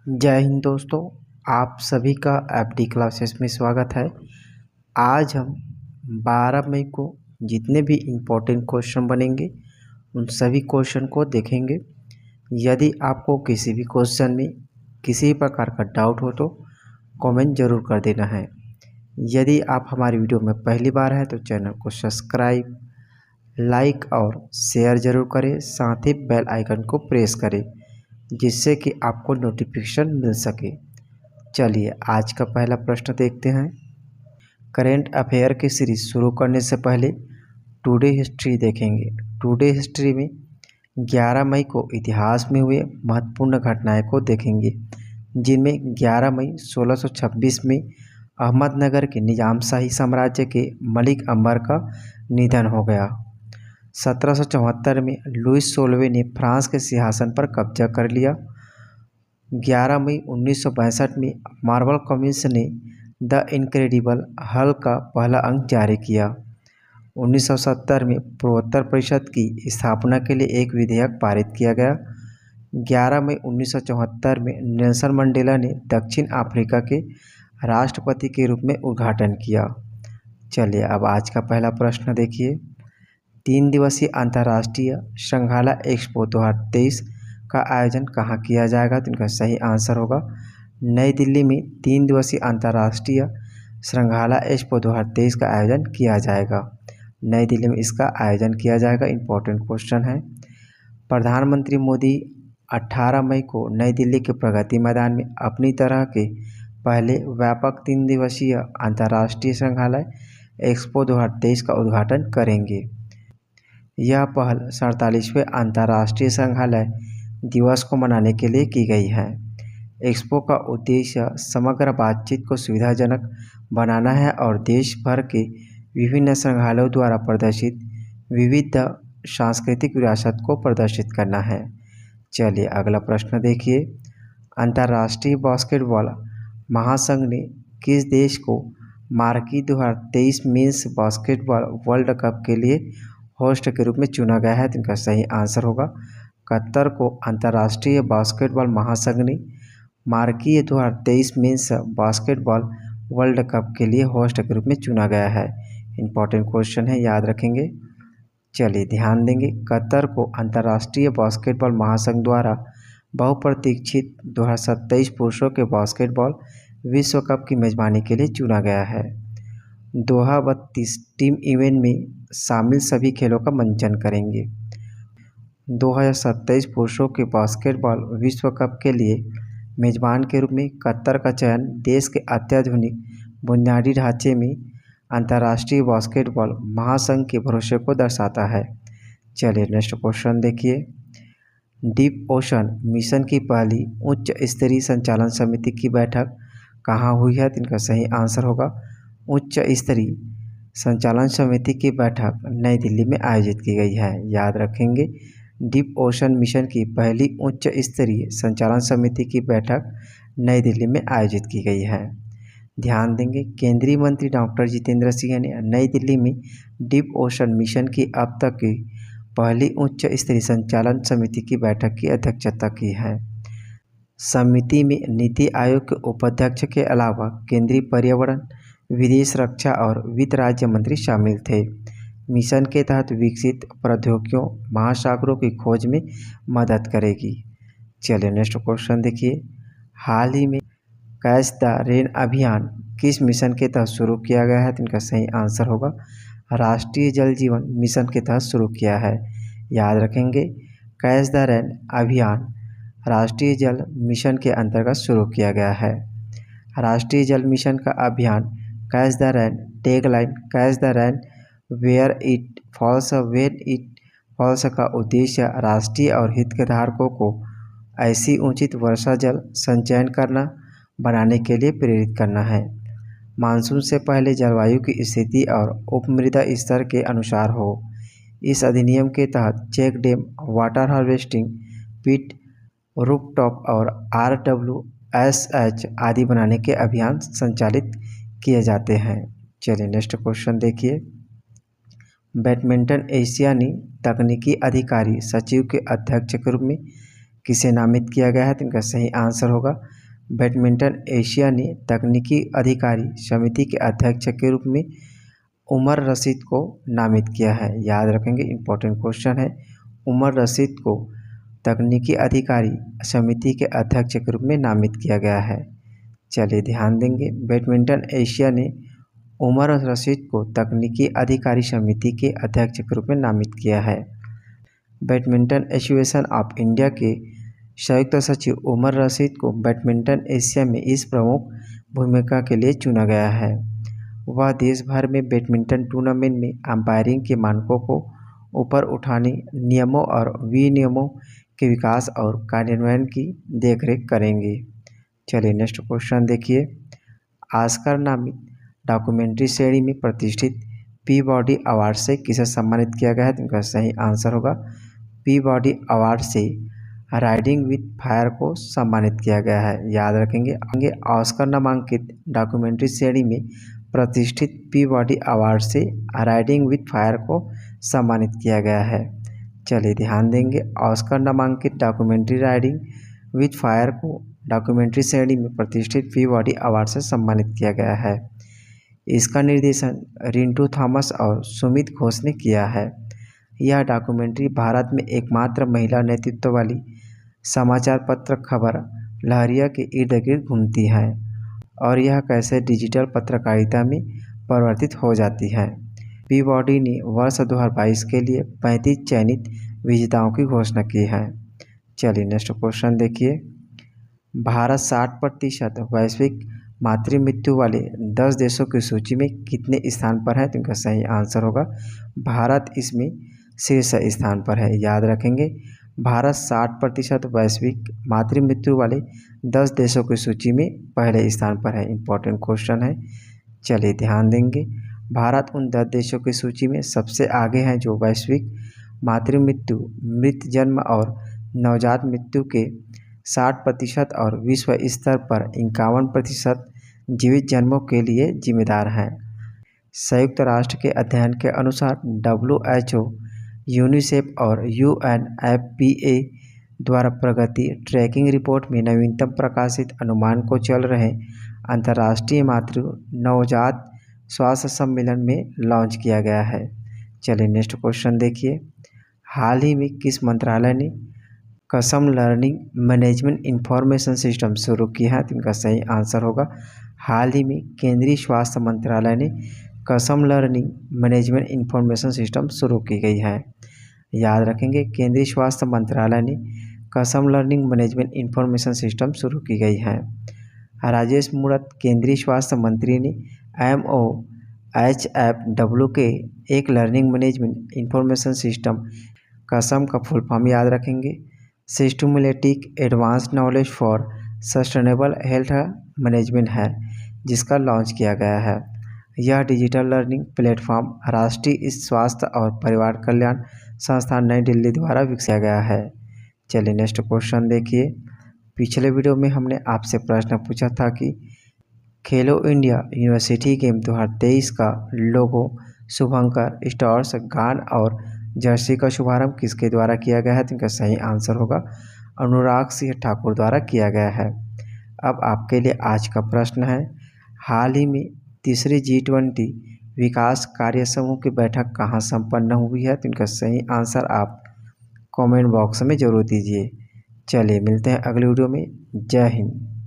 जय हिंद दोस्तों। आप सभी का एफडी क्लासेस में स्वागत है। आज हम 12 मई को जितने भी इम्पोर्टेंट क्वेश्चन बनेंगे उन सभी क्वेश्चन को देखेंगे। यदि आपको किसी भी क्वेश्चन में किसी प्रकार का डाउट हो तो कमेंट ज़रूर कर देना है। यदि आप हमारी वीडियो में पहली बार हैं तो चैनल को सब्सक्राइब, लाइक और शेयर ज़रूर करें, साथ ही बेल आइकन को प्रेस करें जिससे कि आपको नोटिफिकेशन मिल सके। चलिए आज का पहला प्रश्न देखते हैं। करेंट अफेयर की सीरीज शुरू करने से पहले टुडे हिस्ट्री देखेंगे। टुडे हिस्ट्री में 11 मई को इतिहास में हुए महत्वपूर्ण घटनाएं को देखेंगे, जिनमें 11 मई 1626 में अहमदनगर के निजामशाही साम्राज्य के मलिक अंबर का निधन हो गया। 1774 में लुइस 16वें ने फ्रांस के सिंहासन पर कब्जा कर लिया। 11 मई 1962 में मार्वल कॉमिक्स ने द इनक्रेडिबल हल्क का पहला अंक जारी किया। 1970 में पूर्वोत्तर परिषद की स्थापना के लिए एक विधेयक पारित किया गया। 11 मई 1974 में नेल्सन मंडेला ने दक्षिण अफ्रीका के राष्ट्रपति के रूप में उद्घाटन किया। चलिए अब आज का पहला प्रश्न देखिए। 3 दिवसीय अंतर्राष्ट्रीय श्रृंखला एक्सपो 2023 का आयोजन कहाँ किया जाएगा? तो इनका सही आंसर होगा नई दिल्ली में 3 दिवसीय अंतर्राष्ट्रीय श्रृंखला एक्सपो 2023 का आयोजन किया जाएगा। नई दिल्ली में इसका आयोजन किया जाएगा। इम्पोर्टेंट क्वेश्चन है। प्रधानमंत्री मोदी 18 मई को नई दिल्ली के प्रगति मैदान में अपनी तरह के पहले व्यापक 3 दिवसीय अंतर्राष्ट्रीय श्रृंखला एक्सपो 2023 का उद्घाटन करेंगे। यह पहल 47वें अंतर्राष्ट्रीय संग्रहालय दिवस को मनाने के लिए की गई है। एक्सपो का उद्देश्य समग्र बातचीत को सुविधाजनक बनाना है और देश भर के विभिन्न संग्रहालयों द्वारा प्रदर्शित विविध सांस्कृतिक विरासत को प्रदर्शित करना है। चलिए अगला प्रश्न देखिए। अंतर्राष्ट्रीय बास्केटबॉल महासंघ ने किस देश को मार्की 2023 मेंस बास्केटबॉल वर्ल्ड कप के लिए होस्ट के रूप में चुना गया है? तो इनका सही आंसर होगा कतर को अंतर्राष्ट्रीय बास्केटबॉल महासंघ ने मार्की 2023 मेंस बास्केटबॉल वर्ल्ड कप के लिए होस्ट के रूप में चुना गया है। इंपॉर्टेंट क्वेश्चन है, याद रखेंगे। चलिए ध्यान देंगे। कतर को अंतर्राष्ट्रीय बास्केटबॉल महासंघ द्वारा बहुप्रतीक्षित 2027 पुरुषों के बास्केटबॉल विश्व कप की मेजबानी के लिए चुना गया है। दोहा 32 टीम इवेंट में शामिल सभी खेलों का मंचन करेंगे। 2027 पुरुषों के बास्केटबॉल विश्व कप के लिए मेजबान के रूप में कतर का चयन देश के अत्याधुनिक बुनियादी ढांचे में अंतर्राष्ट्रीय बास्केटबॉल महासंघ के भरोसे को दर्शाता है। चलिए नेक्स्ट क्वेश्चन देखिए। डीप ओशन मिशन की पहली उच्च स्तरीय संचालन समिति की बैठक कहाँ हुई है? तो इनका सही आंसर होगा उच्च स्तरीय संचालन समिति की बैठक नई दिल्ली में आयोजित की गई है। याद रखेंगे। डीप ओशन मिशन की पहली उच्च स्तरीय संचालन समिति की बैठक नई दिल्ली में आयोजित की गई है। ध्यान देंगे। केंद्रीय मंत्री डॉक्टर जितेंद्र सिंह ने नई दिल्ली में डीप ओशन मिशन की अब तक की पहली उच्च स्तरीय संचालन समिति की बैठक की अध्यक्षता की है। समिति में नीति आयोग के उपाध्यक्ष के अलावा केंद्रीय पर्यावरण, विदेश, रक्षा और वित्त राज्य मंत्री शामिल थे। मिशन के तहत विकसित प्रौद्योगिकियों महासागरों की खोज में मदद करेगी। चलिए नेक्स्ट क्वेश्चन देखिए। हाल ही में कैच द रेन अभियान किस मिशन के तहत शुरू किया गया है? तो इनका सही आंसर होगा राष्ट्रीय जल जीवन मिशन के तहत शुरू किया है। याद रखेंगे। कैच द रेन अभियान राष्ट्रीय जल मिशन के अंतर्गत शुरू किया गया है। राष्ट्रीय जल मिशन का अभियान catch the rain tagline catch the rain where it falls when it falls का उद्देश्य राष्ट्रीय और हितधारकों को ऐसी उचित वर्षा जल संचयन करना बनाने के लिए प्रेरित करना है। मानसून से पहले जलवायु की स्थिति और उपमृदा स्तर के अनुसार हो। इस अधिनियम के तहत चेक डैम, वाटर हार्वेस्टिंग पिट, रूफटॉप और RWSH आदि बनाने के अभियान संचालित किए जाते हैं। चलिए नेक्स्ट क्वेश्चन देखिए। बैडमिंटन एशिया ने तकनीकी अधिकारी सचिव के अध्यक्ष के रूप में किसे नामित किया गया है? तो इनका सही आंसर होगा बैडमिंटन एशिया ने तकनीकी अधिकारी समिति के अध्यक्ष के रूप में उमर रशीद को नामित किया है। याद रखेंगे, इंपॉर्टेंट क्वेश्चन है। उमर रशीद को तकनीकी अधिकारी समिति के अध्यक्ष के रूप में नामित किया गया है। चलिए ध्यान देंगे, बैडमिंटन एशिया ने उमर रशीद को तकनीकी अधिकारी समिति के अध्यक्ष के रूप में नामित किया है। बैडमिंटन एसोसिएशन ऑफ इंडिया के संयुक्त सचिव उमर रशीद को बैडमिंटन एशिया में इस प्रमुख भूमिका के लिए चुना गया है। वह देश भर में बैडमिंटन टूर्नामेंट में अंपायरिंग के मानकों को ऊपर उठाने, नियमों और विनियमों के विकास और कार्यान्वयन की देखरेख करेंगे। चलिए नेक्स्ट क्वेश्चन देखिए। ऑस्कर नामित डॉक्यूमेंट्री श्रेणी में प्रतिष्ठित पीबॉडी अवार्ड से किसे सम्मानित किया गया है? तो इनका सही आंसर होगा पीबॉडी अवार्ड से राइडिंग विथ फायर को सम्मानित किया गया है। याद रखेंगे, ऑस्कर नामांकित डॉक्यूमेंट्री श्रेणी में प्रतिष्ठित पीबॉडी अवार्ड से राइडिंग विथ फायर को सम्मानित किया गया है। चलिए ध्यान देंगे, ऑस्कर नामांकित डॉक्यूमेंट्री राइडिंग विथ फायर को डॉक्यूमेंट्री श्रेणी में प्रतिष्ठित पीबॉडी अवार्ड से सम्मानित किया गया है। इसका निर्देशन रिंटू थॉमस और सुमित घोष ने किया है। यह डॉक्यूमेंट्री भारत में एकमात्र महिला नेतृत्व वाली समाचार पत्र खबर लहरिया के इर्द गिर्द घूमती है और यह कैसे डिजिटल पत्रकारिता में परिवर्तित हो जाती है। पीबॉडी ने वर्ष 2022 के लिए 35 चयनित विजेताओं की घोषणा की है। चलिए नेक्स्ट क्वेश्चन देखिए। भारत 60% वैश्विक मातृ मृत्यु वाले 10 देशों की सूची में कितने स्थान पर है? तो इनका सही आंसर होगा भारत इसमें शीर्ष स्थान पर है। याद रखेंगे, भारत 60% वैश्विक मातृ मृत्यु वाले 10 देशों की सूची में पहले स्थान पर है। इंपॉर्टेंट क्वेश्चन है। चलिए ध्यान देंगे, भारत उन 10 देशों की सूची में सबसे आगे हैं जो वैश्विक मातृ मृत्यु, मृत जन्म और नवजात मृत्यु के 60% और विश्व स्तर पर 51% जीवित जन्मों के लिए जिम्मेदार हैं। संयुक्त राष्ट्र के अध्ययन के अनुसार WHO, यूनिसेफ और UNFPA द्वारा प्रगति ट्रैकिंग रिपोर्ट में नवीनतम प्रकाशित अनुमान को चल रहे अंतर्राष्ट्रीय मातृ नवजात स्वास्थ्य सम्मेलन में लॉन्च किया गया है। चलिए नेक्स्ट क्वेश्चन देखिए। हाल ही में किस मंत्रालय ने कसम लर्निंग मैनेजमेंट इंफॉर्मेशन सिस्टम शुरू किया है? तो इनका सही आंसर होगा हाल ही में केंद्रीय स्वास्थ्य मंत्रालय ने कसम लर्निंग मैनेजमेंट इंफॉर्मेशन सिस्टम शुरू की गई है। याद रखेंगे, केंद्रीय स्वास्थ्य मंत्रालय ने कसम लर्निंग मैनेजमेंट इंफॉर्मेशन सिस्टम शुरू की गई है। राजेश मूणत केंद्रीय स्वास्थ्य मंत्री ने MOHFW के एक लर्निंग मैनेजमेंट इंफॉर्मेशन सिस्टम कसम का फुल फॉर्म याद रखेंगे systematic advanced knowledge for sustainable health management है, जिसका लॉन्च किया गया है। यह डिजिटल लर्निंग प्लेटफॉर्म राष्ट्रीय स्वास्थ्य और परिवार कल्याण संस्थान नई दिल्ली द्वारा विकसित किया गया है। चलिए नेक्स्ट क्वेश्चन देखिए। पिछले वीडियो में हमने आपसे प्रश्न पूछा था कि खेलो इंडिया यूनिवर्सिटी गेम 2023 का लोगो शुभंकर स्टार्स गान और जर्सी का शुभारंभ किसके द्वारा किया गया है? तो इनका सही आंसर होगा अनुराग सिंह ठाकुर द्वारा किया गया है। अब आपके लिए आज का प्रश्न है, हाल ही में तीसरी G20 विकास कार्य समूह की बैठक कहाँ संपन्न हुई है? तो इनका सही आंसर आप कमेंट बॉक्स में जरूर दीजिए। चलिए मिलते हैं अगले वीडियो में। जय हिंद।